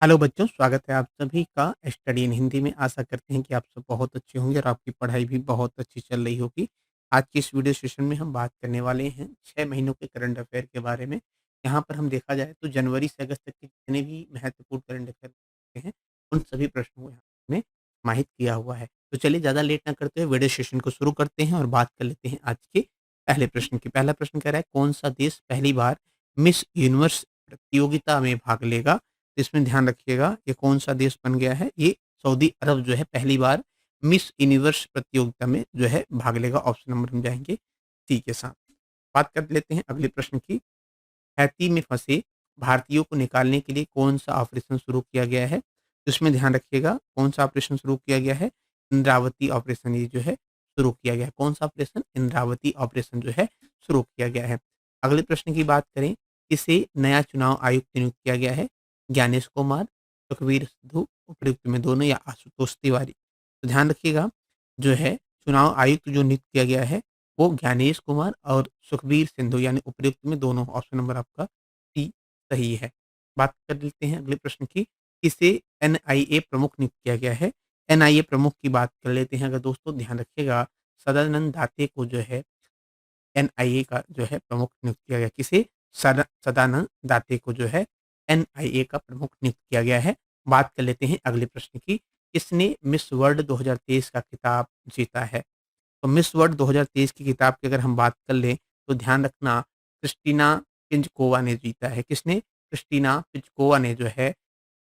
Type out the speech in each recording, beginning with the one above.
Hello बच्चों, स्वागत है आप सभी का स्टडी इन हिंदी में। आशा करते हैं कि आप सब बहुत अच्छे होंगे और आपकी पढ़ाई भी बहुत अच्छी चल रही होगी। आज की इस वीडियो सेशन में हम बात करने वाले हैं 6 महीनों के करंट अफ़ेयर के बारे में। यहाँ पर हम देखा जाए तो जनवरी से अगस्त तक के जितने भी महत्वपूर्ण करंट अफ़ेयर होते हैं, उन सभी प्रश्नों को यहाँ में समाहित किया हुआ है। तो चलिए ज़्यादा लेट ना करते हुए वीडियो सेशन को शुरू करते हैं और बात कर लेते हैं आज के पहले प्रश्न की। पहला प्रश्न कह रहा है, कौन-सा देश पहली बार मिस यूनिवर्स प्रतियोगिता में भाग लेगा? इसमें ध्यान रखिएगा ये कौन-सा देश बन गया है, ये सऊदी अरब जो है पहली बार मिस यूनिवर्स प्रतियोगिता में जो है भाग लेगा। ऑप्शन नंबर हम जाएँगे सी के साथ। बात कर लेते हैं अगले प्रश्न की। हैती में फँसे भारतीयों को निकालने के लिए कौन-सा ऑपरेशन शुरू किया गया है? तो इसमें ध्यान रखिएगा कौन-सा ऑपरेशन शुरू किया गया है? इंद्रावती ऑपरेशन ये जो है शुरू किया गया है। कौन-सा ऑपरेशन? इंद्रावती ऑपरेशन जो है शुरू किया गया है। अगले प्रश्न की बात करें, किसे नया चुनाव आयुक्त नियुक्त किया गया है? ज्ञानेश कुमार, सुखबीर सिद्धू, उपर्युक्त में दोनों या आशुतोष तिवारी? तो ध्यान रखिएगा जो है चुनाव आयुक्त जो नियुक्त किया गया है वो ज्ञानेश कुमार और सुखबीर सिंधु यानी उपर्युक्त में दोनों। ऑप्शन नंबर आपका डी सही है। बात कर लेते हैं अगले प्रश्न की, किसे एनआईए प्रमुख नियुक्त किया गया है? एनआईए प्रमुख की बात कर लेते हैं अगर दोस्तों, ध्यान रखिएगा सदानंद दाते को जो है एनआईए का जो है प्रमुख नियुक्त किया गया। किसे? सदानंद दाते को जो है एनआईए का प्रमुख नियुक्त किया गया है। बात कर लेते हैं अगले प्रश्न की, किसने मिस वर्ल्ड 2023 का खिताब जीता है? तो मिस वर्ल्ड 2023 की किताब की अगर हम बात कर लें तो ध्यान रखना क्रिस्टीना पिंचकोवा ने जीता है। किसने? क्रिस्टीना पिंचकोवा ने जो है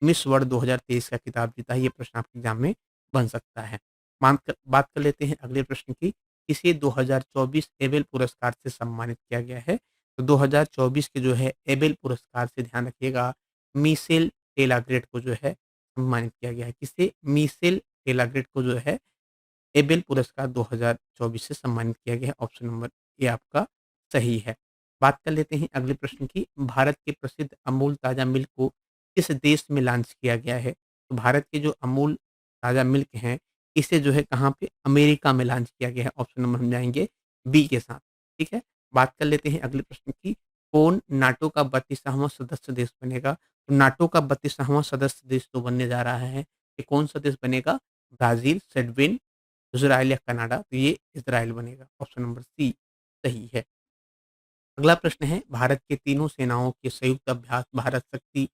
मिस वर्ल्ड 2023 का खिताब जीता है। ये प्रश्न आपके एग्जाम में बन सकता है। बात कर लेते हैं अगले प्रश्न की, इसे 2024 एबेल पुरस्कार से सम्मानित किया गया है। तो 2024 के जो है एबेल पुरस्कार से ध्यान रखिएगा मीशेल टेलाग्रेट को जो है सम्मानित किया गया है। किसे? मीशेल टेलाग्रेट को जो है एबेल पुरस्कार 2024 से सम्मानित किया गया है। ऑप्शन नंबर ए आपका सही है। बात कर लेते हैं अगले प्रश्न की, भारत के प्रसिद्ध अमूल ताज़ा मिल्क को किस देश में लॉन्च किया गया है? तो भारत के जो अमूल ताज़ा मिल्क हैं, इसे जो है कहाँ पे? अमेरिका में लॉन्च किया गया है। ऑप्शन नंबर हम जाएँगे बी के साथ, ठीक है? बात कर लेते हैं अगले प्रश्न की, कौन नाटो का 32वां सदस्य देश बनेगा? तो नाटो का 32वां सदस्य देश तो बनने जा रहा है, ये कौन-सा देश बनेगा? ब्राज़ील, स्वीडन, इज़राइल या कनाडा? तो ये इज़राइल बनेगा। ऑप्शन नंबर सी सही है। अगला प्रश्न है, भारत के तीनों सेनाओं के संयुक्त अभ्यास भारत शक्ति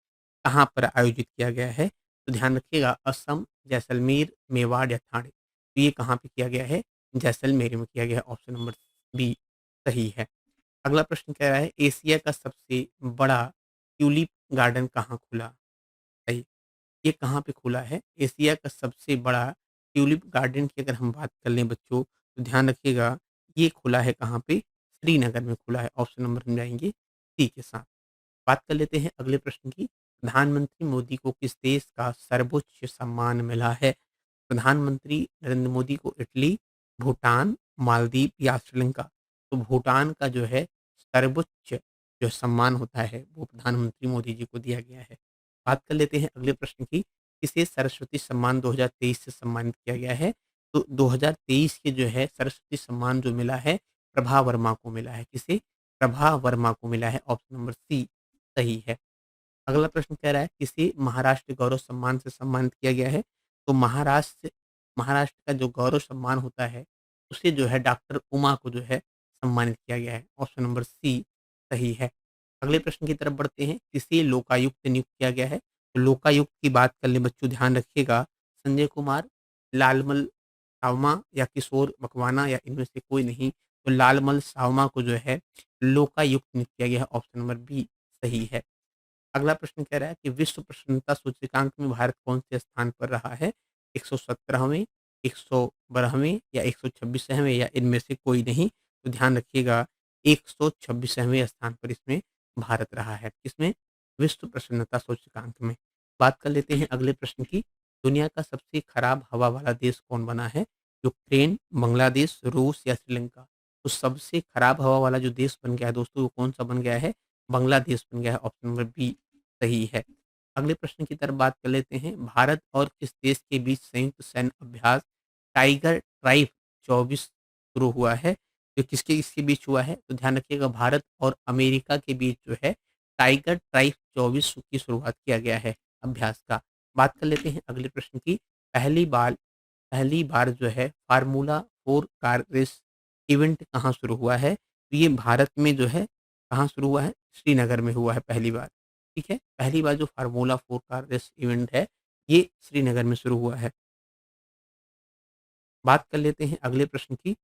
कहाँ पर आयोजित किया गया है? तो ध्यान रखिएगा असम, जैसलमेर, मेवाड़ या ठाणे? तो ये कहाँ पे किया गया है? जैसलमेर में किया गया है। ऑप्शन नंबर बी सही है। अगला प्रश्न कह रहा है, एशिया का सबसे बड़ा ट्यूलिप गार्डन कहाँ खुला? सही। ये कहाँ पे खुला है? एशिया का सबसे बड़ा ट्यूलिप गार्डन की अगर हम बात कर लें बच्चों, तो ध्यान रखिएगा ये खुला है कहाँ पे? श्रीनगर में खुला है। ऑप्शन नंबर हम जाएँगे सी के साथ। बात कर लेते हैं अगले प्रश्न की, प्रधानमंत्री मोदी को किस देश का सर्वोच्च सम्मान मिला है? प्रधानमंत्री नरेंद्र मोदी को इटली, भूटान, मालदीव या श्रीलंका? तो भूटान का जो है सर्वोच्च जो सम्मान होता है वो प्रधानमंत्री मोदी जी को दिया गया है। बात कर लेते हैं अगले प्रश्न की, किसे सरस्वती सम्मान 2023 से सम्मानित किया गया है? तो 2023 के जो है सरस्वती सम्मान जो मिला है प्रभा वर्मा को मिला है। किसे? प्रभा वर्मा को मिला है। ऑप्शन नंबर सी सही है। अगला प्रश्न कह रहा है, किसे महाराष्ट्र गौरव सम्मान से सम्मानित किया गया है? तो महाराष्ट्र का जो गौरव सम्मान होता है, उसे जो है डॉक्टर उमा को जो है सम्मानित किया गया है। ऑप्शन नंबर सी सही है। अगले प्रश्न की तरफ बढ़ते हैं, किसे लोकायुक्त नियुक्त किया गया है? तो लोकायुक्त की बात कर लें बच्चों, ध्यान रखिएगा संजय कुमार, लालमल सावमा या किशोर मकवाना या इनमें से कोई नहीं। तो लालमल सावमा को जो है लोकायुक्त नियुक्त किया गया है। ऑप्शन नंबर बी सही है। अगला प्रश्न कह रहा है कि विश्व प्रसन्नता सूचकांक में भारत कौन से स्थान पर रहा है? 117वें, 112वें या 126वें या इनमें से कोई नहीं? तो ध्यान रखिएगा 126वें स्थान पर इसमें भारत रहा है। किसमें? विश्व प्रसन्नता सूचकांक में। बात कर लेते हैं अगले प्रश्न की, दुनिया का सबसे खराब हवा वाला देश कौन बना है? यूक्रेन, बांग्लादेश, रूस या श्रीलंका? तो सबसे खराब हवा वाला जो देश बन गया है दोस्तों, वो कौन सा बन गया है? बांग्लादेश बन गया है। ऑप्शन नंबर बी सही है। अगले प्रश्न की तरफ बात कर लेते हैं, भारत और किस देश के बीच संयुक्त सैन्य अभ्यास टाइगर ट्राइब 24 शुरू हुआ है? जो किसके इसके बीच हुआ है? तो ध्यान रखिएगा भारत और अमेरिका के बीच जो है टाइगर ट्राइब 24 की शुरुआत किया गया है। अभ्यास का। बात कर लेते हैं अगले प्रश्न की। पहली बार पहली बार जो है फ़ॉर्मूला 4 कार रेस इवेंट कहाँ शुरू हुआ है? तो ये भारत में जो है कहाँ शुरू हुआ है? श्रीनगर में हुआ है पहली बार, ठीक है? पहली बार जो फ़ॉर्मूला 4 कार रेस इवेंट है, ये श्रीनगर में शुरू हुआ है। बात कर लेते हैं अगले प्रश्न की।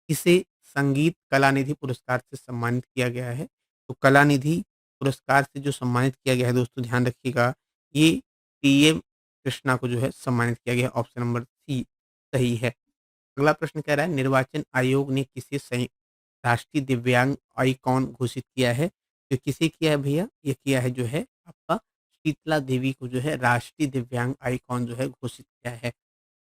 किसे संगीत कलानिधि पुरस्कार से सम्मानित किया गया है? तो कलानिधि पुरस्कार से जो सम्मानित किया गया है दोस्तों ध्यान रखिएगा, ये टीएम कृष्णा को जो है सम्मानित किया गया है, ऑप्शन नंबर सी सही है। अगला प्रश्न कह रहा है निर्वाचन आयोग ने किसे राष्ट्रीय दिव्यांग आइकॉन घोषित किया है? तो किसे किया है भैया? ये किया है जो है आपका शीतला देवी को जो है राष्ट्रीय दिव्यांग आइकॉन जो है घोषित किया है।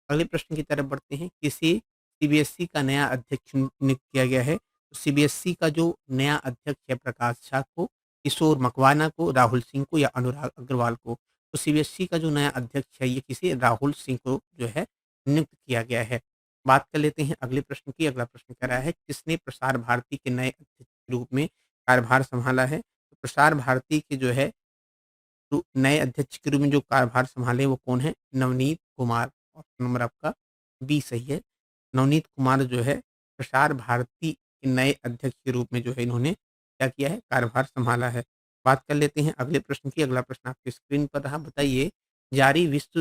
अगले प्रश्न की तरफ बढ़ते हैं। किसे सीबीएसई का नया अध्यक्ष नियुक्त किया गया है? तो सीबीएसई का जो नया अध्यक्ष है प्रकाश झा को, किशोर मकवाना को, राहुल सिंह को या अनुराग अग्रवाल को? तो सीबीएसई का जो नया अध्यक्ष है ये किसे राहुल सिंह को जो है नियुक्त किया गया है। बात कर लेते हैं अगले प्रश्न की। अगला प्रश्न कह रहा है किसने प्रसार भारती के नए अध्यक्ष के रूप में कार्यभार संभाला है? तो प्रसार भारती के जो है तो नए अध्यक्ष के रूप में जो कार्यभार संभाले वो कौन है? नवनीत कुमार। ऑप्शन नंबर आपका बी सही है। नवनीत कुमार जो है प्रसार भारती के नए अध्यक्ष के रूप में जो है इन्होंने क्या किया है? कार्यभार संभाला है। बात कर लेते हैं अगले प्रश्न की। अगला प्रश्न आपकी स्क्रीन पर रहा। बताइए जारी विश्व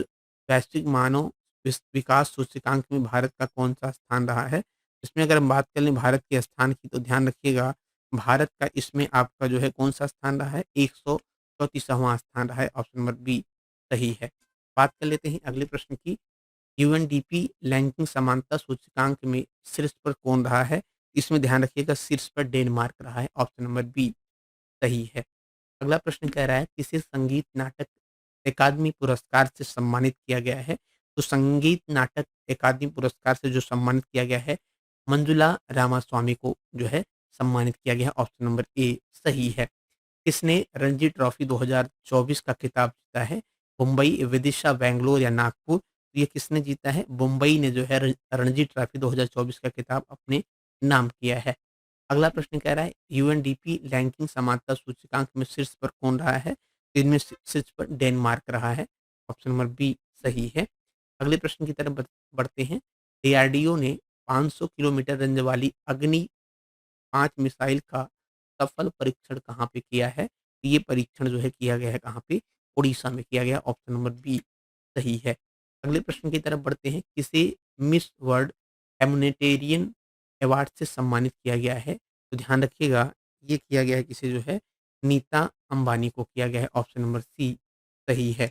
वैश्विक मानव विकास सूचकांक में भारत का कौन-सा स्थान रहा है? इसमें अगर हम बात कर लें भारत के स्थान की तो ध्यान रखिएगा भारत का इसमें आपका जो है कौन-सा स्थान रहा है? 134वाँ स्थान रहा है, ऑप्शन नंबर बी सही है। बात कर लेते हैं अगले प्रश्न की। यूएनडीपी रैंकिंग समानता सूचकांक में शीर्ष पर कौन रहा है? इसमें ध्यान रखिएगा शीर्ष पर डेनमार्क रहा है, ऑप्शन नंबर बी सही है। अगला प्रश्न कह रहा है किसे संगीत नाटक अकादमी पुरस्कार से सम्मानित किया गया है? तो संगीत नाटक अकादमी पुरस्कार से जो सम्मानित किया गया है, मंजुला रामास्वामी को जो है सम्मानित किया गया है, ऑप्शन नंबर ए सही है। किसने रणजी ट्रॉफी 2024 का खिताब जीता है? मुंबई, विदिशा, बैंगलोर या नागपुर? तो ये किसने जीता है? मुंबई ने जो है रणजी ट्रॉफी 2024 का खिताब अपने नाम किया है। अगला प्रश्न कह रहा है यूएनडीपी रैंकिंग समानता सूचकांक में शीर्ष पर कौन रहा है? तो इनमें शीर्ष पर डेनमार्क रहा है, ऑप्शन नंबर बी सही है। अगले प्रश्न की तरफ बढ़ते हैं। डीआरडीओ ने 500 किलोमीटर रेंज वाली अग्नि 5 मिसाइल का सफल परीक्षण कहाँ पे किया है? तो ये परीक्षण जो है किया गया है कहाँ पे? उड़ीसा में किया गया, ऑप्शन नंबर बी सही है। अगले प्रश्न की तरफ बढ़ते हैं। किसे मिस वर्ल्ड ह्यूमैनिटेरियन अवार्ड से सम्मानित किया गया है? तो ध्यान रखिएगा ये किया गया है किसे जो है नीता अंबानी को किया गया है, ऑप्शन नंबर सी सही है।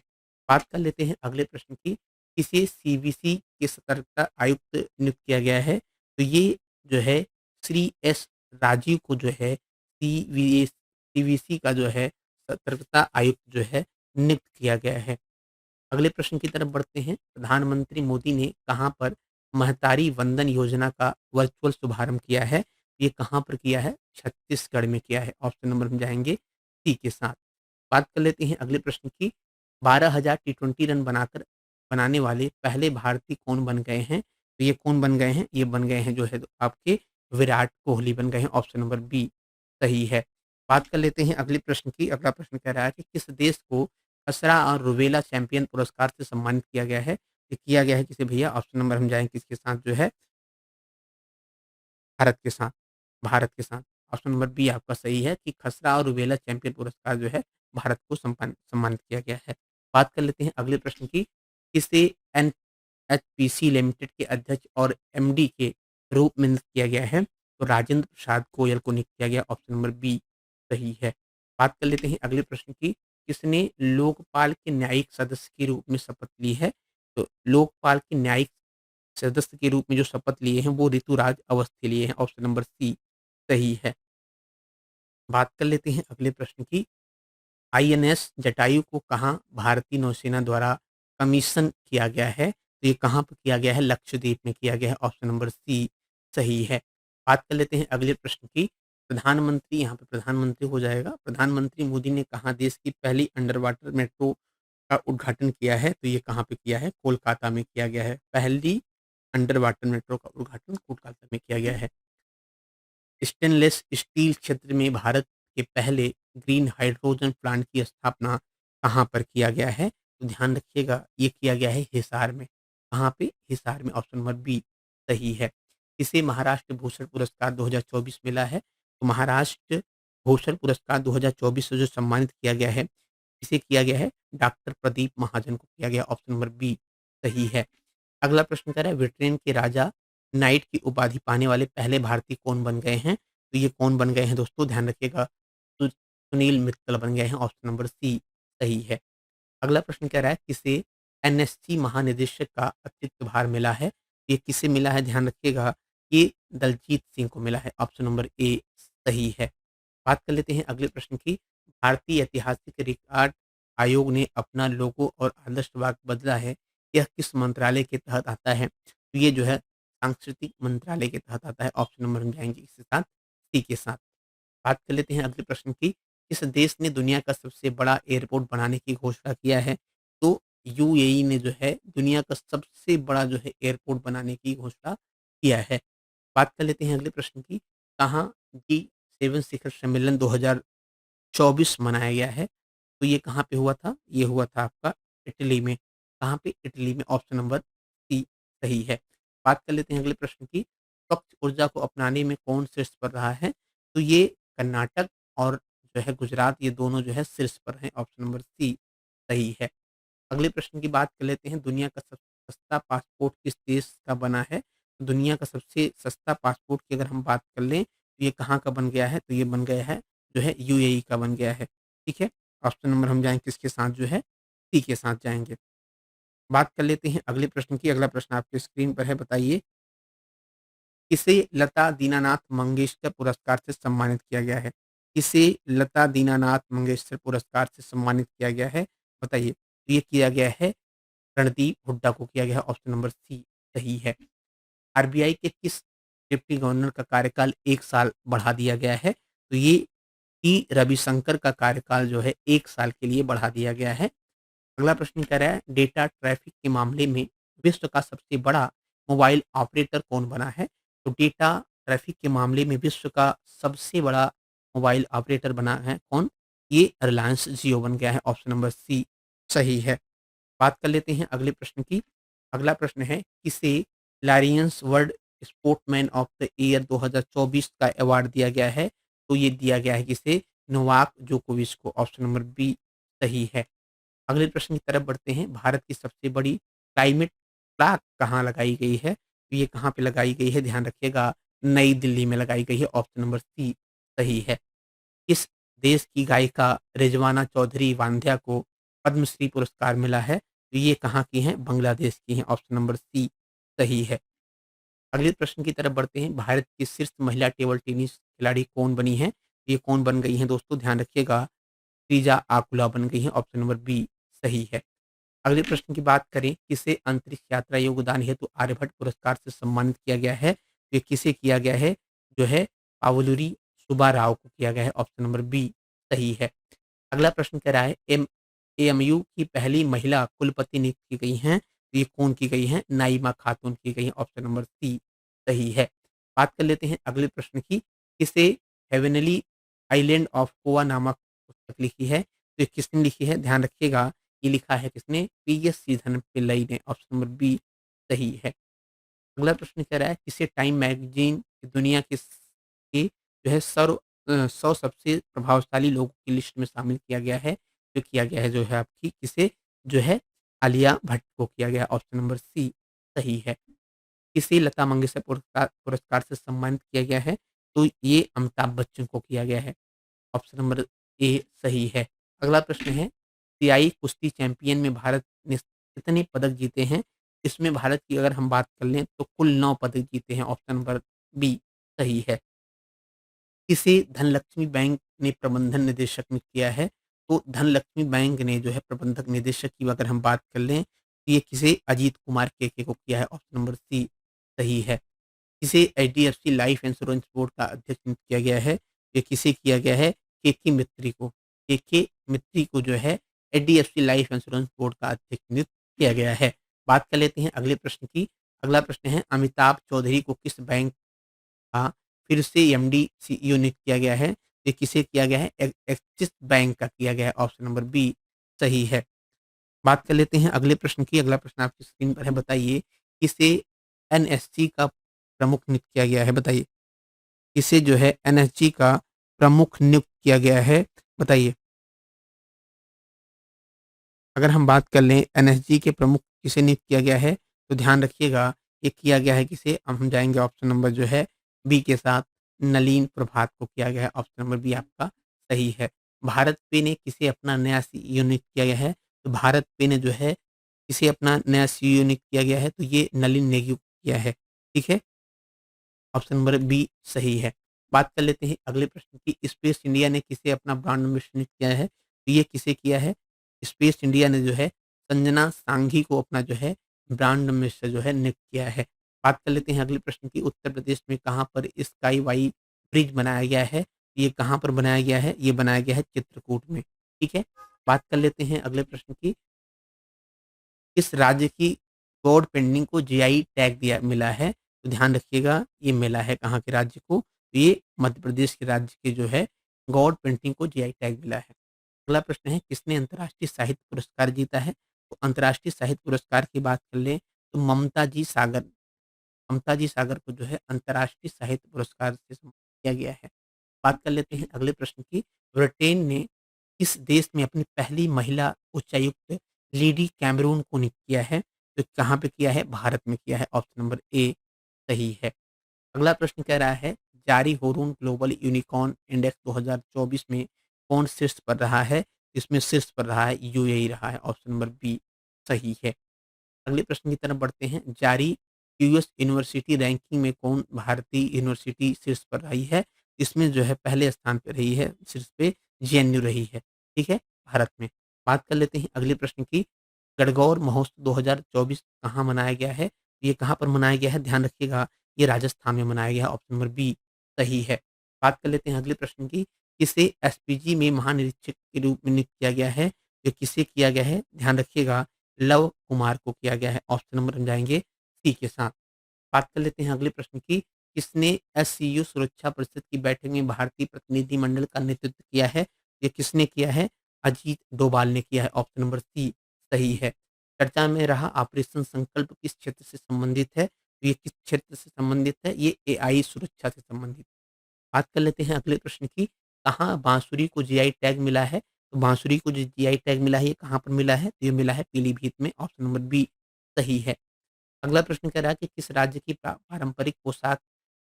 बात कर लेते हैं अगले प्रश्न की। किसे सीबीसी के सतर्कता आयुक्त नियुक्त किया गया है? तो ये जो है श्री एस राजीव को जो है सीवीसी का जो है सतर्कता आयुक्त जो है नियुक्त किया गया है। अगले प्रश्न की तरफ बढ़ते हैं। प्रधानमंत्री मोदी ने कहाँ पर महतारी वंदन योजना का वर्चुअल शुभारंभ किया है? ये कहाँ पर किया है? छत्तीसगढ़ में किया है, ऑप्शन नंबर हम जाएँगे सी के साथ। बात कर लेते हैं अगले प्रश्न की। 12,000 टी20 रन बनाने वाले पहले भारतीय कौन बन गए हैं? तो ये कौन बन गए हैं? ये बन गए हैं जो है आपके विराट कोहली बन गए हैं, ऑप्शन नंबर बी सही है। बात कर लेते हैं अगले प्रश्न की। अगला प्रश्न कह रहा है कि किस देश को खसरा और रूबेला चैंपियन पुरस्कार से सम्मानित किया गया है? ये किया गया है किसे भैया? ऑप्शन नंबर हम जाएँगे किसके साथ जो है भारत के साथ, भारत के साथ। ऑप्शन नंबर बी आपका सही है कि खसरा और रूबेला चैंपियन पुरस्कार जो है भारत को सम्मानित किया गया है। बात कर लेते हैं अगले प्रश्न की। किसे एनएचपीसी लिमिटेड के अध्यक्ष और एमडी के रूप में नियुक्त किया गया है? तो राजेंद्र प्रसाद गोयल को नियुक्त किया गया, ऑप्शन नंबर बी सही है। बात कर लेते हैं अगले प्रश्न की। किसने लोकपाल के न्यायिक सदस्य के रूप में शपथ ली है? तो लोकपाल के न्यायिक सदस्य के रूप में जो शपथ लिए हैं वो ऋतुराज अवस्थी लिए हैं, ऑप्शन नंबर सी सही है। बात कर लेते हैं अगले प्रश्न की। आईएनएस जटायु को कहाँ भारतीय नौसेना द्वारा कमीशन किया गया है? तो ये कहाँ पर किया गया है? लक्षद्वीप में किया गया है, ऑप्शन नंबर सी सही है। बात कर लेते हैं अगले प्रश्न की। प्रधानमंत्री यहाँ पे प्रधानमंत्री हो जाएगा। प्रधानमंत्री मोदी ने कहाँ देश की पहली अंडर वाटर मेट्रो का उद्घाटन किया है? तो ये कहाँ पे किया है? कोलकाता में किया गया है। पहली अंडर वाटर मेट्रो का उद्घाटन कोलकाता में किया गया है। स्टेनलेस स्टील क्षेत्र में भारत के पहले ग्रीन हाइड्रोजन प्लांट की स्थापना कहाँ पर किया गया है? तो ध्यान रखिएगा ये किया गया है हिसार में। कहाँ पे? हिसार में, ऑप्शन नंबर बी सही है। इसे महाराष्ट्र भूषण पुरस्कार 2024 मिला है। तो महाराष्ट्र भूषण पुरस्कार 2024 से जो सम्मानित किया गया है, इसे किया गया है डॉक्टर प्रदीप महाजन को किया गया, ऑप्शन नंबर बी सही है। अगला प्रश्न कह रहा है ब्रिटेन के राजा नाइट की उपाधि पाने वाले पहले भारतीय कौन बन गए हैं? तो ये कौन बन गए हैं दोस्तों? ध्यान रखिएगा। सुनील मित्तल बन गए हैं, ऑप्शन नंबर सी सही है। अगला प्रश्न कह रहा है किसे एनएसजी महानिदेशक का अतिरिक्त भार मिला है? ये किसे मिला है? ध्यान रखिएगा, ये दलजीत सिंह को मिला है, ऑप्शन नंबर ए सही है। बात कर लेते हैं अगले प्रश्न की। भारतीय ऐतिहासिक रिकॉर्ड आयोग ने अपना लोगो और आदर्श वाक्य बदला है, यह किस मंत्रालय के तहत आता है? तो ये जो है सांस्कृतिक मंत्रालय के तहत आता है, ऑप्शन नंबर हम जाएंगे इसके साथ, सी के साथ। बात कर लेते हैं अगले प्रश्न की। किस देश ने दुनिया का सबसे बड़ा एयरपोर्ट बनाने की घोषणा किया है? तो यूएई ने जो है दुनिया का सबसे बड़ा जो है एयरपोर्ट बनाने की घोषणा किया है। बात कर लेते हैं अगले प्रश्न की। कहाँ जी7 शिखर सम्मेलन 2024 मनाया गया है? तो ये कहाँ पे हुआ था? ये हुआ था आपका इटली में। कहाँ पे? इटली में, ऑप्शन नंबर सी सही है। बात कर लेते हैं अगले प्रश्न की। स्वच्छ ऊर्जा को अपनाने में कौन शीर्ष पर रहा है? तो ये कर्नाटक और जो है गुजरात, ये दोनों जो है शीर्ष पर हैं, ऑप्शन नंबर सी सही है। अगले प्रश्न की बात कर लेते हैं। दुनिया का सबसे सस्ता पासपोर्ट किस देश का बना है? दुनिया का सबसे सस्ता पासपोर्ट की अगर हम बात कर लें, तो ये कहाँ का बन गया है? तो ये बन गया है जो है यूएई का बन गया है। ठीक है? ऑप्शन नंबर हम जाएँगे किसके साथ जो है, सी के साथ जाएँगे। बात कर लेते हैं अगले प्रश्न की। अगला प्रश्न आपकी स्क्रीन पर है, बताइए किसे लता दीनानाथ मंगेशकर पुरस्कार से सम्मानित किया गया है? किसे लता दीनानाथ मंगेशकर पुरस्कार से सम्मानित किया गया है? बताइए। तो ये किया गया है रणदीप हुड्डा को किया गया है, ऑप्शन नंबर सी सही है। आरबीआई के किस डिप्टी गवर्नर का कार्यकाल 1 साल बढ़ा दिया गया है? तो ये टी रविशंकर का कार्यकाल जो है 1 साल के लिए बढ़ा दिया गया है। अगला प्रश्न कह रहा है डेटा ट्रैफिक के मामले में विश्व का सबसे बड़ा मोबाइल ऑपरेटर कौन बना है? तो डेटा ट्रैफिक के मामले में विश्व का सबसे बड़ा मोबाइल ऑपरेटर बना है कौन? ये रिलायंस जियो बन गया है, ऑप्शन नंबर सी सही है। बात कर लेते हैं अगले प्रश्न की। अगला प्रश्न है किसे Lions world sportsman of the year 2024 का अवार्ड दिया गया है? तो ये दिया गया है किसे? नोवाक जोकोविच को, ऑप्शन नंबर बी सही है। अगले प्रश्न की तरफ बढ़ते हैं। भारत की सबसे बड़ी क्लाइमेट फ्लैग कहाँ लगाई गई है? तो ये कहाँ पे लगाई गई है? ध्यान रखिएगा, नई दिल्ली में लगाई गई है, ऑप्शन नंबर सी सही है। किस देश की गायिका रिजवाना चौधरी वांध्या को पद्मश्री पुरस्कार मिला है? तो ये कहाँ की हैं? बांग्लादेश की हैं, ऑप्शन नंबर सी सही है। अगले प्रश्न की तरफ बढ़ते हैं। भारत की शीर्ष महिला टेबल टेनिस खिलाड़ी कौन बनी हैं? ये कौन बन गई हैं दोस्तों? ध्यान रखिएगा, श्रीजा आकुला बन गई हैं, ऑप्शन नंबर बी सही है। अगले प्रश्न की बात करें, किसे अंतरिक्ष यात्रा योगदान हेतु आर्यभट्ट पुरस्कार से सम्मानित किया गया है? तो ये किसे किया गया है? जो है पावलुरी सुब्बाराव को किया गया है, ऑप्शन नंबर बी सही है। अगला प्रश्न कह रहा है एएमयू की पहली महिला कुलपति नियुक्त की गई हैं, तो ये कौन की गई हैं? नाइमा खातून की गई हैं, ऑप्शन नंबर सी सही है। बात कर लेते हैं अगले प्रश्न की। किसे हेवनली आइलैंड ऑफ गोवा नामक पुस्तक लिखी है? तो ये किसने लिखी है? ध्यान रखिएगा, ये लिखा है किसने? पीएस श्रीधरन पिल्लई ने, ऑप्शन नंबर बी सही है। अगला प्रश्न कह रहा है किसे टाइम मैगज़ीन की दुनिया के जो है 100 सबसे प्रभावशाली लोगों की लिस्ट में शामिल किया गया है? जो किया गया है जो है आपकी किसे? जो है आलिया भट्ट को किया गया, ऑप्शन नंबर सी सही है। किसे लता मंगेशकर पुरस्कार पुरस्कार से सम्मानित किया गया है? तो ये अमिताभ बच्चन को किया गया है, ऑप्शन नंबर ए सही है। अगला प्रश्न है एशियाई कुश्ती चैंपियन में भारत ने कितने पदक जीते हैं? इसमें भारत की अगर हम बात कर लें तो कुल 9 पदक जीते हैं, ऑप्शन नंबर बी सही है। किसे धनलक्ष्मी बैंक ने प्रबंधन निदेशक नियुक्त किया है? तो धनलक्ष्मी बैंक ने जो है प्रबंधक निदेशक की अगर हम बात कर लें, तो ये किसे? अजीत कुमार केके को किया है, ऑप्शन नंबर सी सही है। किसे एचडीएफसी लाइफ इंश्योरेंस बोर्ड का अध्यक्ष नियुक्त किया गया है? ये किसे किया गया है? केके मित्री को। केके मित्री को जो है एचडीएफसी लाइफ इंश्योरेंस बोर्ड का अध्यक्ष नियुक्त किया गया है। बात कर लेते हैं अगले प्रश्न की। अगला प्रश्न है अमिताभ चौधरी को किस बैंक का फिर से एमडी सीईओ नियुक्त किया गया है? ये किसे किया गया है? एक्सिस बैंक का किया गया है, ऑप्शन नंबर बी सही है। बात कर लेते हैं अगले प्रश्न की। अगला प्रश्न आपकी स्क्रीन पर है, बताइए किसे एनएसजी का प्रमुख नियुक्त किया गया है? बताइए। किसे जो है एनएसजी का प्रमुख नियुक्त किया गया है? बताइए। अगर हम बात कर लें एनएसजी के प्रमुख किसे नियुक्त किया गया है, तो ध्यान रखिएगा ये किया गया है किसे? अब हम जाएँगे ऑप्शन नंबर जो है बी के साथ, नलीन प्रभात को किया गया है। ऑप्शन नंबर बी आपका सही है। भारत पे ने किसे अपना नया सीईओ नियुक्त किया गया है? तो भारत पे ने जो है किसे अपना नया सीईओ नियुक्त किया गया है? तो ये नलिन नेगी को किया है। ठीक है? ऑप्शन नंबर बी सही है। बात कर लेते हैं अगले प्रश्न की। स्पेस इंडिया ने किसे अपना ब्रांड एम्बेसडर नियुक्त किया है? तो ये किसे किया है? स्पेस इंडिया ने जो है संजना सांघी को अपना जो है ब्रांड एम्बेसडर जो है नियुक्त किया है। बात कर लेते हैं अगले प्रश्न की। उत्तर प्रदेश में कहाँ पर स्काई वाई ब्रिज बनाया गया है? ये कहाँ पर बनाया गया है? ये बनाया गया है चित्रकूट में। ठीक है? बात कर लेते हैं अगले प्रश्न की। किस राज्य की गौड़ पेंटिंग को जीआई टैग दिया मिला है? तो ध्यान रखिएगा ये मिला है कहाँ के राज्य को? तो ये मध्य प्रदेश के राज्य के जो है गौड़ पेंटिंग को जीआई टैग मिला है। अगला प्रश्न है, किसने अंतर्राष्ट्रीय साहित्य पुरस्कार जीता है? तो अंतर्राष्ट्रीय साहित्य पुरस्कार की बात कर लें तो ममता जी सागर को जो है अंतर्राष्ट्रीय साहित्य पुरस्कार से सम्मानित किया गया है। बात कर लेते हैं अगले प्रश्न की। ब्रिटेन ने किस देश में अपनी पहली महिला उच्चायुक्त लेडी कैमरून को नियुक्त किया है? तो कहाँ पे किया है? भारत में किया है। ऑप्शन नंबर ए सही है। अगला प्रश्न कह रहा है, जारी होरून ग्लोबल यूनिकॉर्न इंडेक्स 2024 में कौन शीर्ष पर रहा है? इसमें शीर्ष पर रहा है यूएई रहा है। ऑप्शन नंबर बी सही है। अगले प्रश्न की तरफ बढ़ते हैं। जारी यूएस यूनिवर्सिटी रैंकिंग में कौन भारतीय यूनिवर्सिटी शीर्ष पर रही है? इसमें जो है पहले स्थान पे रही है, शीर्ष पे जेएनयू रही है। ठीक है? भारत में। बात कर लेते हैं अगले प्रश्न की। गणगौर महोत्सव 2024 कहाँ मनाया गया है? ये कहाँ पर मनाया गया है? ध्यान रखिएगा ये राजस्थान में मनाया गया है। ऑप्शन नंबर बी सही है। बात कर लेते हैं अगले प्रश्न की। किसे एसपीजी में महानिरीक्षक के रूप में नियुक्त किया गया है? ये किसे किया गया है? ध्यान रखिएगा लव कुमार को किया गया है। ऑप्शन नंबर हम जाएँगे सी के साथ। बात कर लेते हैं अगले प्रश्न की। किसने एससीओ सुरक्षा परिषद की बैठक में भारतीय प्रतिनिधिमंडल का नेतृत्व किया है? ये किसने किया है? अजीत डोभाल ने किया है। ऑप्शन नंबर सी सही है। चर्चा में रहा ऑपरेशन संकल्प किस क्षेत्र से संबंधित है? तो ये किस क्षेत्र से संबंधित है? ये एआई सुरक्षा से संबंधित। बात कर लेते हैं अगले प्रश्न की। कहाँ बांसुरी को जीआई टैग मिला है? तो बांसुरी को जो जीआई टैग मिला है ये कहाँ पर मिला है? तो ये मिला है पीलीभीत में। ऑप्शन नंबर बी सही है। अगला प्रश्न कह रहा है कि किस राज्य की पारंपरिक पोशाक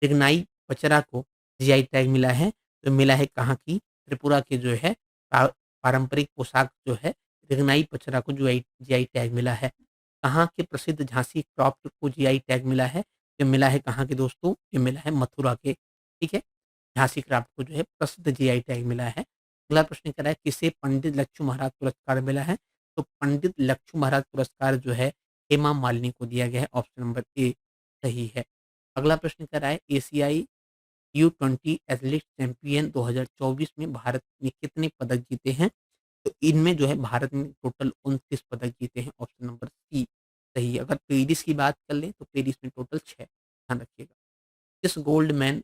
रिगनाई पचरा को जीआई टैग मिला है? तो मिला है कहाँ की? त्रिपुरा के जो है पारंपरिक पोशाक जो है रिगनाई पचरा को जो जीआई टैग मिला है। कहाँ के प्रसिद्ध झांसी क्राफ्ट को जीआई टैग मिला है? ये मिला है कहाँ के दोस्तों? ये मिला है मथुरा के। ठीक है? झांसी क्राफ्ट को जो है प्रसिद्ध जीआई टैग मिला है। अगला प्रश्न कह रहा है किसे पंडित लक्ष्मी महाराज पुरस्कार मिला है? तो पंडित लक्ष्मी महाराज पुरस्कार जो है हेमा मालिनी को दिया गया है। ऑप्शन नंबर ए सही है। अगला प्रश्न कर रहा है एशियाई U20 एथलेटिक्स चैंपियन 2024 में भारत ने कितने पदक जीते हैं? तो इनमें जो है भारत ने टोटल 29 पदक जीते हैं। ऑप्शन नंबर सी सही है। अगर पेरिस की बात कर लें तो पेरिस में टोटल 6। ध्यान रखिएगा। किस गोल्ड मैन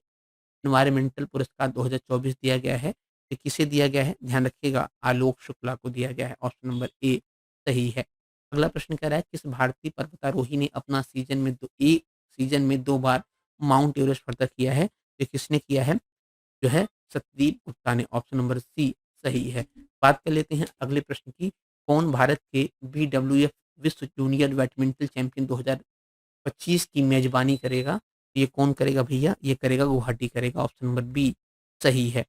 एनवायरमेंटल पुरस्कार 2024 दिया गया है? ये किसे दिया गया है? ध्यान रखिएगा आलोक शुक्ला को दिया गया है। ऑप्शन नंबर ए सही है। अगला प्रश्न कह रहा है किस भारतीय पर्वतारोही ने अपना सीजन में 2 बार माउंट एवरेस्ट फतह किया है? ये किसने किया है? जो है सतदीप गुप्ता ने। ऑप्शन नंबर सी सही है। बात कर लेते हैं अगले प्रश्न की। कौन भारत के बीडब्ल्यूएफ विश्व जूनियर बैडमिंटन चैंपियन 2025 की मेजबानी करेगा? ये कौन करेगा भैया? ये करेगा गुवाहाटी करेगा। ऑप्शन नंबर बी सही है।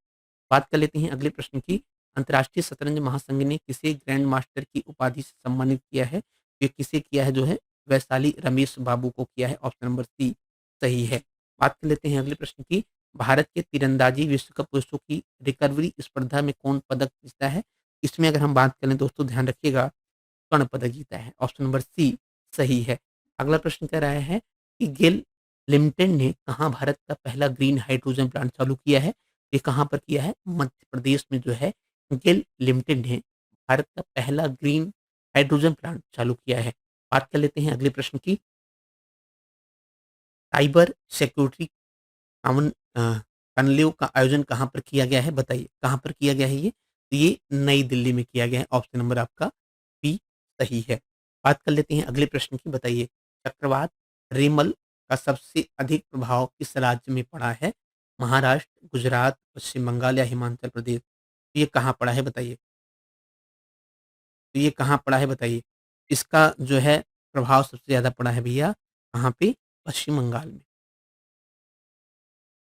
बात कर लेते हैं अगले प्रश्न की। अंतर्राष्ट्रीय शतरंज महासंघ ने किसे ग्रैंड मास्टर की उपाधि से सम्मानित किया है? ये किसे किया है? जो है वैशाली रमेश बाबू को किया है। ऑप्शन नंबर सी सही है। बात कर लेते हैं अगले प्रश्न की। भारत के तीरंदाजी विश्व कप पुरुषों की रिकर्वरी स्पर्धा में कौन पदक जीता है? इसमें अगर हम बात करें दोस्तों ध्यान रखिएगा स्वर्ण पदक जीता है। ऑप्शन नंबर सी सही है। अगला प्रश्न कह रहा है कि गेल लिमिटेड ने कहाँ भारत का पहला ग्रीन हाइड्रोजन प्लांट चालू किया है? ये कहाँ पर किया है? मध्य प्रदेश में जो है गेल लिमिटेड ने भारत का पहला ग्रीन हाइड्रोजन प्लांट चालू किया है। बात कर लेते हैं अगले प्रश्न की। साइबर सिक्योरिटी कॉमन कॉन्क्लेव का आयोजन कहाँ पर किया गया है? बताइए कहाँ पर किया गया है ये? तो ये नई दिल्ली में किया गया है। ऑप्शन नंबर आपका बी सही है। बात कर लेते हैं अगले प्रश्न की। बताइए, चक्रवात रेमल का सबसे अधिक प्रभाव किस राज्य में पड़ा है? महाराष्ट्र, गुजरात, पश्चिम बंगाल या हिमाचल प्रदेश? ये कहाँ पड़ा है बताइए? तो ये कहाँ पड़ा है बताइए? इसका जो है प्रभाव सबसे ज़्यादा पड़ा है भैया कहाँ पे? पश्चिम बंगाल में।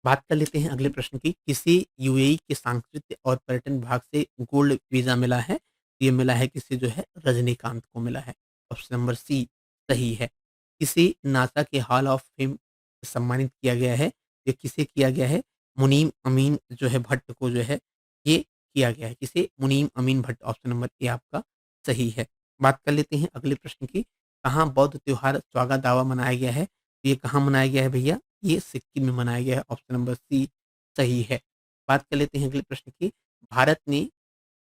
बात कर लेते हैं अगले प्रश्न की। किसे यूएई के सांस्कृतिक और पर्यटन विभाग से गोल्ड वीज़ा मिला है? ये मिला है किसे जो है रजनीकांत को मिला है। ऑप्शन नंबर सी सही है। किसे नासा के हॉल ऑफ फेम सम्मानित किया गया है? ये किसे किया गया है? मुनीम अमीन जो है भट्ट को जो है ये किया गया है। किसे? मुनीम अमीन भट्ट। ऑप्शन नंबर ए आपका सही है। बात कर लेते हैं अगले प्रश्न की। कहाँ बौद्ध त्योहार स्वागत दावा मनाया गया है? ये कहाँ मनाया गया है भैया? ये सिक्किम में मनाया गया है। ऑप्शन नंबर सी सही है। बात कर लेते हैं अगले प्रश्न की। भारत ने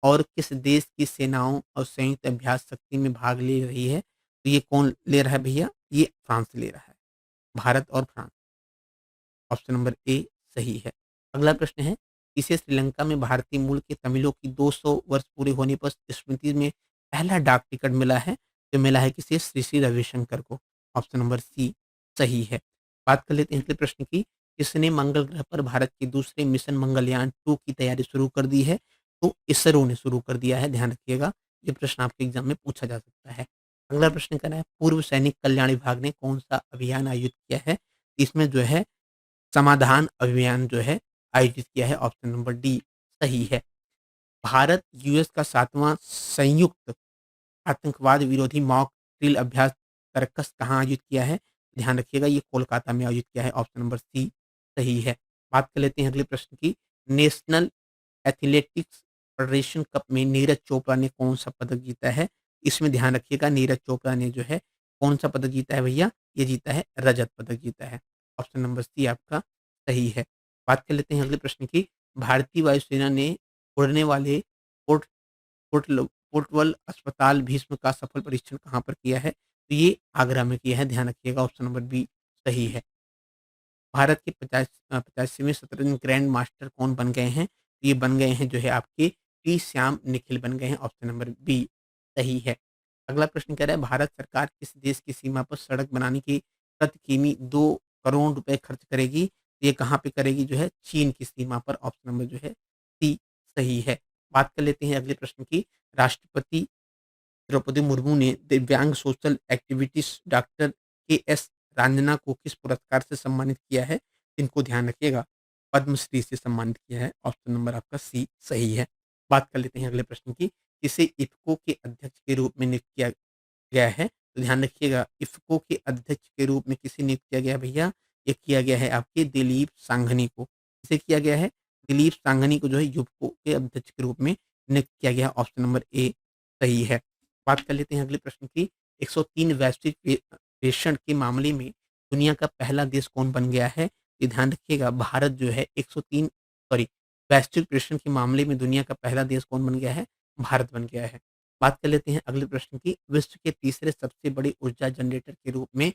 और किस देश की सेनाओं और संयुक्त अभ्यास शक्ति में भाग ले रही है? तो ये कौन ले रहा है भैया? ये फ्रांस ले रहा है। भारत और फ्रांस। ऑप्शन नंबर ए सही है। अगला प्रश्न है, इसे श्रीलंका में भारतीय मूल के तमिलों की 200 वर्ष पूरे होने पर स्मृति में पहला डाक टिकट मिला है, जो मिला है किसे? श्री श्री रविशंकर को। ऑप्शन नंबर सी सही है। बात कर लेते हैं अगले प्रश्न की। किसने मंगल ग्रह पर भारत के दूसरे मिशन मंगलयान 2 की तैयारी शुरू कर दी है? तो इसरो ने शुरू कर दिया है, ध्यान रखिएगा। ये प्रश्न आपके एग्जाम में पूछा जा सकता है। अगला प्रश्न क्या है, पूर्व सैनिक कल्याण विभाग ने कौन सा अभियान आयोजित किया है? इसमें जो है समाधान अभियान जो है आयोजित किया है। ऑप्शन नंबर डी सही है। भारत यूएस का 7वां संयुक्त आतंकवाद विरोधी मॉक ड्रिल अभ्यास तरकस कहाँ आयोजित किया है? ध्यान रखिएगा ये कोलकाता में आयोजित किया है। ऑप्शन नंबर सी सही है। बात कर लेते हैं अगले प्रश्न की। नेशनल एथलेटिक्स फेडरेशन कप में नीरज चोपड़ा ने कौन सा पदक जीता है? इसमें ध्यान रखिएगा नीरज चोपड़ा ने जो है कौन सा पदक जीता है भैया? ये जीता है रजत पदक जीता है। ऑप्शन नंबर सी आपका सही है। बात कर लेते हैं अगले प्रश्न की। भारतीय वायुसेना ने उड़ने वाले पोर्ट पोर्टल पोर्टबल अस्पताल भीष्म का सफल परीक्षण कहाँ पर किया है? तो ये आगरा में किया है, ध्यान रखिएगा। ऑप्शन नंबर बी सही है। भारत के 85वें शतरंज ग्रैंड मास्टर कौन बन गए हैं? ये बन गए हैं जो है आपके टी श्याम निखिल बन गए हैं। ऑप्शन नंबर बी सही है। अगला प्रश्न कह रहा है, भारत सरकार किस देश की सीमा पर सड़क बनाने की प्रति किमी 2 करोड़ रुपए खर्च करेगी? ये कहाँ पे करेगी जो है? चीन की सीमा पर। ऑप्शन नंबर जो है सी सही है। बात कर लेते हैं अगले प्रश्न की। राष्ट्रपति द्रौपदी मुर्मू ने दिव्यांग सोशल एक्टिविटीज डॉक्टर के एस रांजना को किस पुरस्कार से सम्मानित किया है? इनको ध्यान रखिएगा पद्मश्री से सम्मानित किया है। ऑप्शन नंबर आपका सी सही है। बात कर लेते हैं अगले प्रश्न की। इसे इफ्को के अध्यक्ष के रूप में नियुक्त किया गया है? तो ध्यान रखिएगा इफ्को के अध्यक्ष के रूप में किसे नियुक्त किया गया भैया? ये किया गया है आपके दिलीप सांघनी को। किसे किया गया है? दिलीप सांघनी को जो है यूपको के अध्यक्ष के रूप में नियुक्त किया गया। ऑप्शन नंबर ए सही है। बात कर लेते हैं अगले प्रश्न की। 103 वैश्विक पेशेंट के मामले में दुनिया का पहला देश कौन बन गया है? ये ध्यान रखिएगा भारत जो है 103 सॉरी वैश्विक पेशेंट के मामले में दुनिया का पहला देश कौन बन गया है? भारत बन गया है। बात कर लेते हैं अगले प्रश्न की। विश्व के तीसरे सबसे बड़े ऊर्जा जनरेटर के रूप में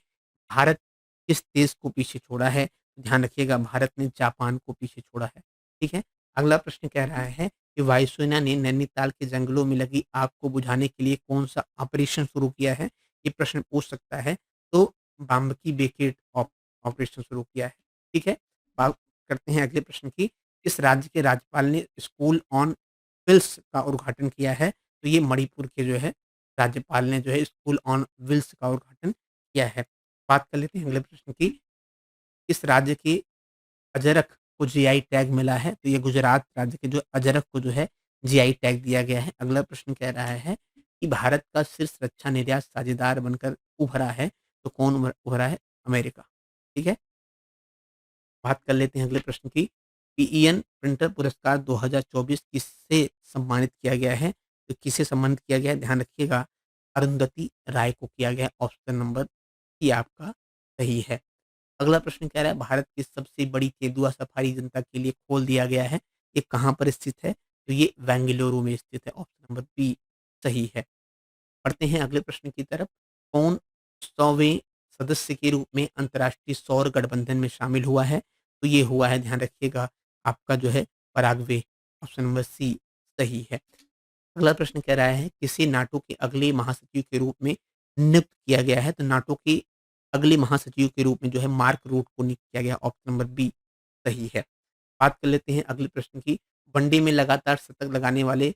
भारत किस देश को पीछे छोड़ा है? ध्यान रखिएगा भारत ने जापान को पीछे छोड़ा है। ठीक है। अगला प्रश्न कह रहा है कि वायुसेना ने नैनीताल के जंगलों में लगी आग को बुझाने के लिए कौन सा ऑपरेशन शुरू किया है? ये प्रश्न पूछ सकता है। तो बाम्बकी बेकेट ऑपरेशन शुरू किया है। ठीक है। बात करते हैं अगले प्रश्न की। इस राज्य के राज्यपाल ने स्कूल ऑन व्हील्स का उद्घाटन किया है? तो ये मणिपुर के जो है राज्यपाल ने जो है स्कूल ऑन व्हील्स का उद्घाटन किया है। बात कर लेते हैं अगले प्रश्न की। इस राज्य के अजरक को जीआई टैग मिला है? तो ये गुजरात राज्य के जो अजरक को जो है जीआई टैग दिया गया है। अगला प्रश्न कह रहा है कि भारत का शीर्ष रक्षा निर्यात साझेदार बनकर उभरा है, तो कौन उभरा है? अमेरिका। ठीक है। बात कर लेते हैं अगले प्रश्न की। पीईएन प्रिंटर पुरस्कार 2024 किससे सम्मानित किया गया है? तो किसे सम्मानित किया गया है? ध्यान रखिएगा अरुंधति राय को किया गया। ऑप्शन नंबर सी आपका सही है। अगला प्रश्न कह रहा है, भारत की सबसे बड़ी तेंदुआ सफारी जनता के लिए खोल दिया गया है। ये कहाँ पर स्थित है? तो ये बेंगलुरु में स्थित है। ऑप्शन नंबर बी सही है। बढ़ते हैं अगले प्रश्न की तरफ। कौन 100वें सदस्य के रूप में अंतर्राष्ट्रीय सौर गठबंधन में शामिल हुआ है? तो ये हुआ है, ध्यान रखिएगा आपका जो है पराग्वे। ऑप्शन नंबर सी सही है। अगला प्रश्न कह रहा है किसे नाटो के अगले महासचिव के रूप में नियुक्त किया गया है? तो नाटो के अगले महासचिव के रूप में जो है मार्क रूट को नियुक्त किया गया। ऑप्शन नंबर बी सही है। बात कर लेते हैं अगले प्रश्न की। वनडे में लगातार शतक लगाने वाले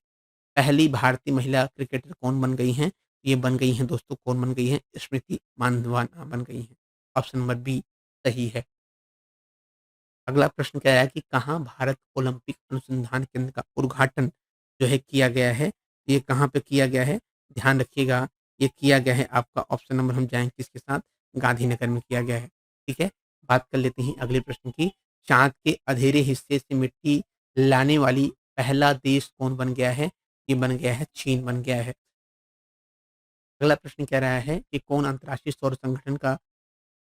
पहली भारतीय महिला क्रिकेटर कौन बन गई हैं? ये बन गई हैं दोस्तों, कौन बन गई हैं? स्मृति मानधना बन गई हैं। ऑप्शन नंबर बी सही है। अगला प्रश्न क्या है कि कहाँ भारत ओलंपिक अनुसंधान केंद्र का उद्घाटन जो है किया गया है? ये कहाँ पे किया गया है? ध्यान रखिएगा, ये किया गया है आपका ऑप्शन नंबर हम जाएँगे किसके साथ? गांधीनगर में किया गया है। ठीक है? बात कर लेते हैं अगले प्रश्न की। चाँद के अधेरे हिस्से से मिट्टी लाने वाली पहला देश कौन बन गया है? ये बन गया है चीन बन गया है। अगला प्रश्न कह रहा है कि कौन अंतर्राष्ट्रीय सौर संगठन का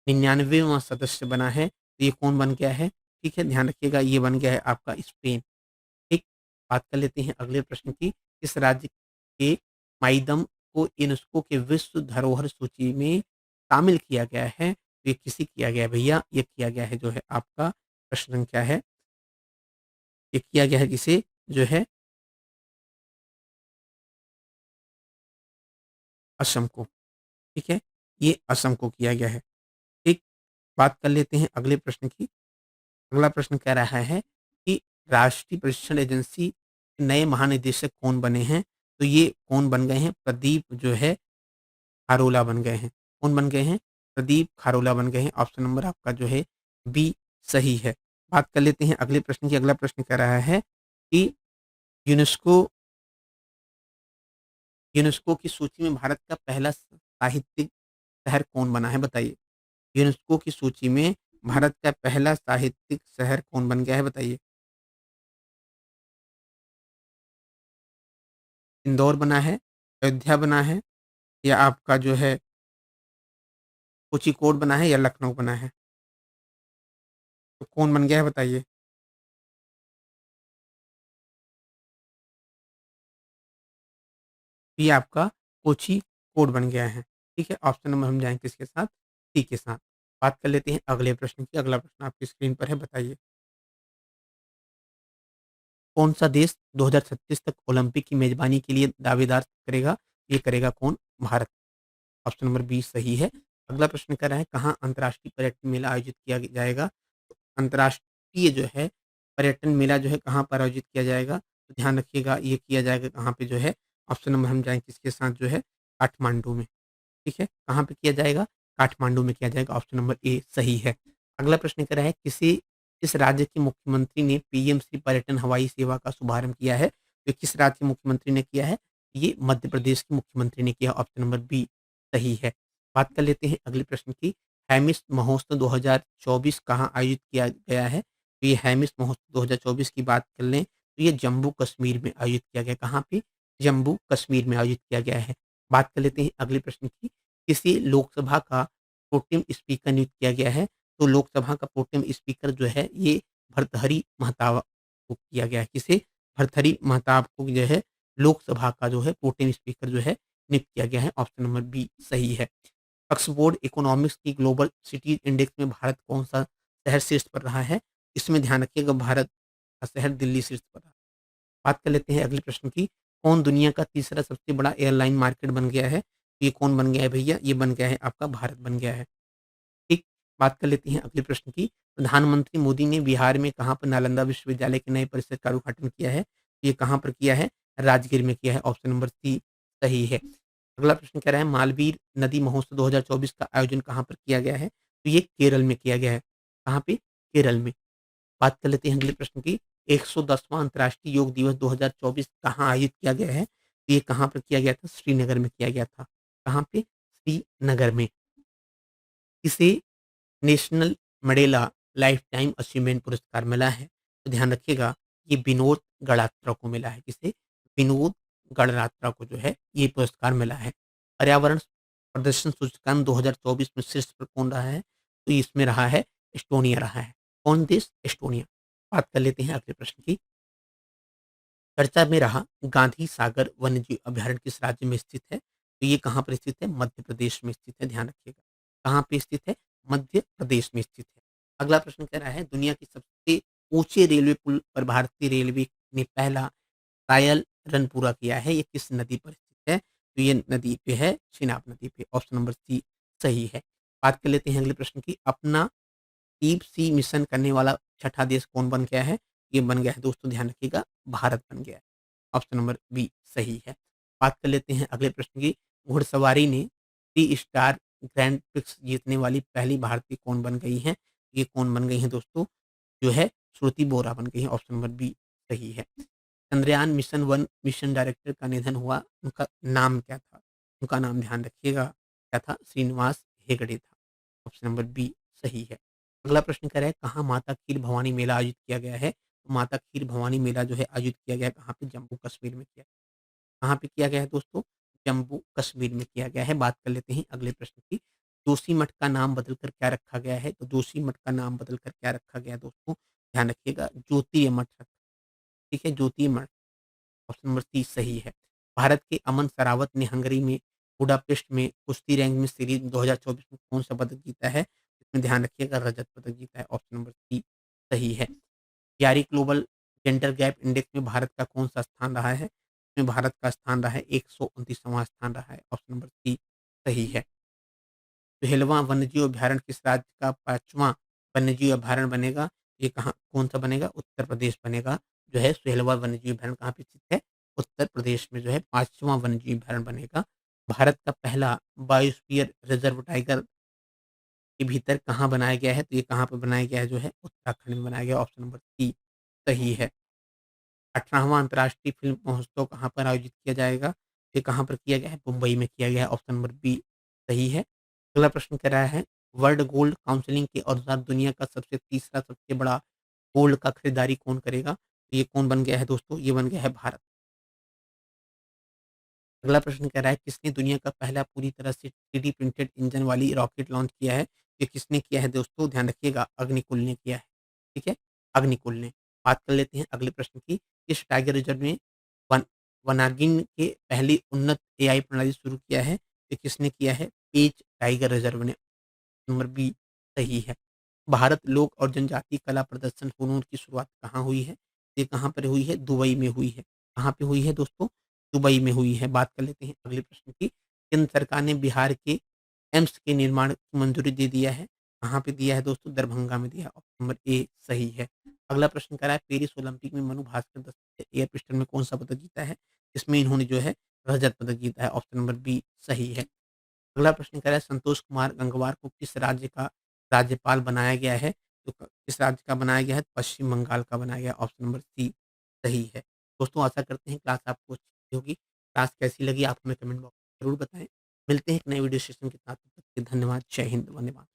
99वां सदस्य बना है? तो ये कौन बन गया है? ठीक है, ध्यान रखिएगा ये बन गया है आपका स्पेन। ठीक, बात कर लेते हैं अगले प्रश्न की। किस राज्य के माइदम को यूनेस्को के विश्व धरोहर सूची में शामिल किया गया है? तो ये किसे किया गया है भैया? ये किया गया है जो है आपका प्रश्न क्या है? ये किया गया है किसे? जो है असम को। ठीक है, ये असम को किया गया है। ठीक, बात कर लेते हैं अगले प्रश्न की। अगला प्रश्न कह रहा है कि राष्ट्रीय परीक्षण एजेंसी के नए महानिदेशक कौन बने हैं? तो ये कौन बन गए हैं? प्रदीप जो है खारोला बन गए हैं। कौन बन गए हैं? प्रदीप खारोला बन गए हैं। ऑप्शन नंबर आपका जो है बी सही है। बात कर लेते हैं अगले प्रश्न की। अगला प्रश्न कह रहा है कि यूनेस्को यूनेस्को की सूची में भारत का पहला साहित्यिक शहर कौन बना है? बताइए। यूनेस्को की सूची में भारत का पहला साहित्यिक शहर कौन बन गया है? बताइए। इंदौर बना है, अयोध्या बना है या आपका जो है कोझिकोड बना है या लखनऊ बना है? तो कौन बन गया है बताइए? ये आपका कोझिकोड बन गया है। ठीक है, ऑप्शन नंबर हम जाएँगे किसके साथ? सी के साथ। बात कर लेते हैं अगले प्रश्न की। अगला प्रश्न आपकी स्क्रीन पर है, बताइए। कौन-सा देश 2036 तक ओलंपिक की मेज़बानी के लिए दावेदार करेगा? ये करेगा कौन? भारत। ऑप्शन नंबर बी सही है। अगला प्रश्न कर रहा है कहाँ अंतर्राष्ट्रीय पर्यटन मेला आयोजित किया जाएगा? तो अंतर्राष्ट्रीय जो है पर्यटन मेला जो है कहाँ पर आयोजित किया जाएगा? तो ध्यान रखिएगा ये किया जाएगा कहाँ पे जो है ऑप्शन नंबर हम जाएँगे किसके साथ जो है काठमांडू में। ठीक है? कहाँ पे किया जाएगा? काठमांडू में किया जाएगा, ऑप्शन नंबर ए सही है। अगला प्रश्न कह रहा है किस राज्य के मुख्यमंत्री ने पीएम श्री पर्यटन हवाई सेवा का शुभारंभ किया है? तो किस राज्य के मुख्यमंत्री ने किया है? ये मध्य प्रदेश के मुख्यमंत्री ने किया, ऑप्शन नंबर बी सही है। बात कर लेते हैं अगले प्रश्न की। हैमिस महोत्सव 2024 कहाँ आयोजित किया गया है? तो ये हैमिस महोत्सव 2024 की बात कर लें तो ये जम्मू कश्मीर में आयोजित किया गया। कहाँ पे? जम्मू कश्मीर में आयोजित किया गया है। बात कर लेते हैं अगले प्रश्न की। किसी लोकसभा का प्रोटेम स्पीकर नियुक्त किया गया है? तो लोकसभा का प्रोटेम स्पीकर जो है ये भर्तृहरि महताब को किया गया है। किसे? भर्तृहरि महताब को जो है लोकसभा का जो है प्रोटेम स्पीकर जो है नियुक्त किया गया है। ऑप्शन नंबर बी सही है। ऑक्सफोर्ड इकोनॉमिक्स की ग्लोबल सिटीज इंडेक्स में भारत कौन-सा शहर शीर्ष पर रहा है? इसमें ध्यान रखिएगा भारत का शहर दिल्ली शीर्ष पर रहा। बात कर लेते हैं अगले प्रश्न की। कौन दुनिया का तीसरा सबसे बड़ा एयरलाइन मार्केट बन गया है? ये कौन बन गया है भैया? ये बन गया है आपका भारत बन गया है। ठीक, बात कर लेते हैं अगले प्रश्न की। प्रधानमंत्री मोदी ने बिहार में कहाँ पर नालंदा विश्वविद्यालय के नए परिसर का उद्घाटन किया है? ये कहाँ पर किया है? राजगीर में किया है, ऑप्शन नंबर सी सही है। अगला प्रश्न कह रहा है मालवीय नदी महोत्सव 2024 का आयोजन कहाँ पर किया गया है? तो ये केरल में किया गया है। कहाँ पे? केरल में। बात कर लेते हैं अगले प्रश्न की। 110वां अंतर्राष्ट्रीय योग दिवस 2024 कहाँ आयोजित किया गया है? तो ये कहाँ पर किया गया था? श्रीनगर में किया गया था। कहाँ पे? श्रीनगर में। इसे national Mandela life time achievement पुरस्कार मिला है। तो ध्यान रखिएगा ये विनोद गणात्रा को मिला है। किसे? विनोद गणरात्रा को जो है ये पुरस्कार मिला है। पर्यावरण प्रदर्शन सूचकांक 2024 में शीर्ष पर कौन रहा है? तो इसमें रहा है एस्टोनिया रहा है। कौन देश? एस्टोनिया। बात कर लेते हैं अगले प्रश्न की। चर्चा में रहा गांधी सागर वन्यजीव अभयारण्य किस राज्य में स्थित है? तो ये कहाँ पर स्थित है? मध्य प्रदेश में स्थित है, ध्यान रखिएगा। कहाँ पे स्थित है? मध्य प्रदेश में स्थित है। अगला प्रश्न कह रहा है दुनिया के सबसे ऊंचे रेलवे पुल पर भारतीय रेलवे ने पहला ट्रायल रन पूरा किया है, ये किस नदी पर स्थित है? तो ये नदी पे है, चिनाब नदी पे। ऑप्शन नंबर सी सही है। बात कर लेते हैं अगले प्रश्न की। अपना डीप सी मिशन करने वाला छठा देश कौन बन गया है? ये बन गया है दोस्तों, ध्यान रखिएगा, भारत बन गया है। ऑप्शन नंबर बी सही है। बात कर लेते हैं अगले प्रश्न की। घुड़सवारी ने 3 स्टार ग्रैंड प्रिक्स जीतने वाली पहली भारतीय कौन बन गई हैं? ये कौन बन गई हैं दोस्तों? जो है श्रुति बोरा बन गई हैं। ऑप्शन नंबर बी सही है। चंद्रयान मिशन 1 मिशन डायरेक्टर का निधन हुआ, उनका नाम क्या था? उनका नाम ध्यान रखिएगा, क्या था? श्रीनिवास हेगड़े था। ऑप्शन नंबर बी सही है। अगला प्रश्न कह रहा है, कहाँ माता खीर भवानी मेला आयोजित किया गया है? तो माता खीर भवानी मेला जो है आयोजित किया गया है कहाँ पे? जम्मू कश्मीर में किया। कहाँ पे किया गया है दोस्तों? जम्मू कश्मीर में किया गया है। बात कर लेते हैं अगले प्रश्न की। जोशीमठ का नाम बदलकर क्या रखा गया है? तो जोशीमठ का नाम बदलकर क्या रखा गया है दोस्तों? ध्यान रखिएगा, ज्योतिर्मठ मठ, ठीक है, ज्योतिर्मठ। ऑप्शन नंबर सी सही है। भारत के अमन सरावत ने हंगरी में बुडापेस्ट में कुश्ती रैंक में सीरीज 2024 में कौन-सा पदक जीता है? इसमें ध्यान रखिएगा, रजत पदक जीता है। ऑप्शन नंबर सी सही है। यारी ग्लोबल जेंडर गैप इंडेक्स में भारत का कौन-सा स्थान रहा है? इसमें भारत का स्थान रहा है 129वाँ स्थान रहा है। ऑप्शन नंबर सी सही है। सुहेलवा वन्यजीव अभयारण्य किस राज्य का 5वां वन्यजीव अभयारण्य बनेगा? ये कहाँ कौन-सा बनेगा? उत्तर प्रदेश बनेगा। जो है सुहेलवा वन्यजीव अभयारण्य कहाँ पे स्थित है? उत्तर प्रदेश में जो है 5वां वन्यजीव अभयारण्य बनेगा। भारत का पहला बायोस्फीयर रिजर्व टाइगर के भीतर कहाँ बनाया गया है? तो ये कहाँ पे बनाया गया है जो है? उत्तराखंड में बनाया गया है। ऑप्शन नंबर सी सही है। 18वां अंतर्राष्ट्रीय फ़िल्म महोत्सव कहाँ पर आयोजित किया जाएगा? ये कहाँ पर किया गया है? मुंबई में किया गया है। ऑप्शन नंबर बी सही है। अगला प्रश्न कह रहा है, वर्ल्ड गोल्ड काउंसिल के अनुसार दुनिया का तीसरा सबसे बड़ा गोल्ड का खरीदारी कौन करेगा? तो ये कौन बन गया है दोस्तों? ये बन गया है भारत। अगला प्रश्न कह रहा है, किसने दुनिया का पहला पूरी तरह से 3D प्रिंटेड इंजन वाली रॉकेट लॉन्च किया है? ये किसने किया है दोस्तों? ध्यान रखिएगा, अग्निकुल ने किया है। ठीक है? अग्निकुल ने। बात कर लेते हैं अगले प्रश्न की। किस टाइगर रिजर्व में वन वनागिन के पहली उन्नत एआई प्रणाली शुरू किया है? ये किसने किया है? पेंच टाइगर रिजर्व ने। नंबर बी सही है। भारत लोक और जनजातीय कला प्रदर्शन हुनर की शुरुआत कहाँ हुई है? ये कहाँ पर हुई है? दुबई में हुई है। कहाँ पे हुई है दोस्तों? दुबई में हुई है। बात कर लेते हैं अगले प्रश्न की। केंद्र सरकार ने बिहार के एम्स के निर्माण की मंजूरी दे दिया है। कहाँ पे दिया है दोस्तों? दरभंगा में दिया है। ऑप्शन नंबर ए सही है। अगला प्रश्न कह रहा है, पेरिस ओलंपिक में मनु भास्कर 10 एयर पिस्टल में कौन-सा पदक जीता है? इसमें इन्होंने जो है रजत पदक जीता है। ऑप्शन नंबर बी सही है। अगला प्रश्न कह रहा है, संतोष कुमार गंगवार को किस राज्य का राज्यपाल बनाया गया है? तो किस राज्य का बनाया गया है? पश्चिम बंगाल का बनाया गया है। ऑप्शन नंबर सी सही है। दोस्तों आशा करते हैं क्लास आपको अच्छी लगी होगी। क्लास कैसी लगी आप हमें कमेंट बॉक्स में ज़रूर बताएँ। मिलते हैं एक नए वीडियो सेशन के साथ, तब तक के लिए धन्यवाद। जय हिंद, वंदे मातरम।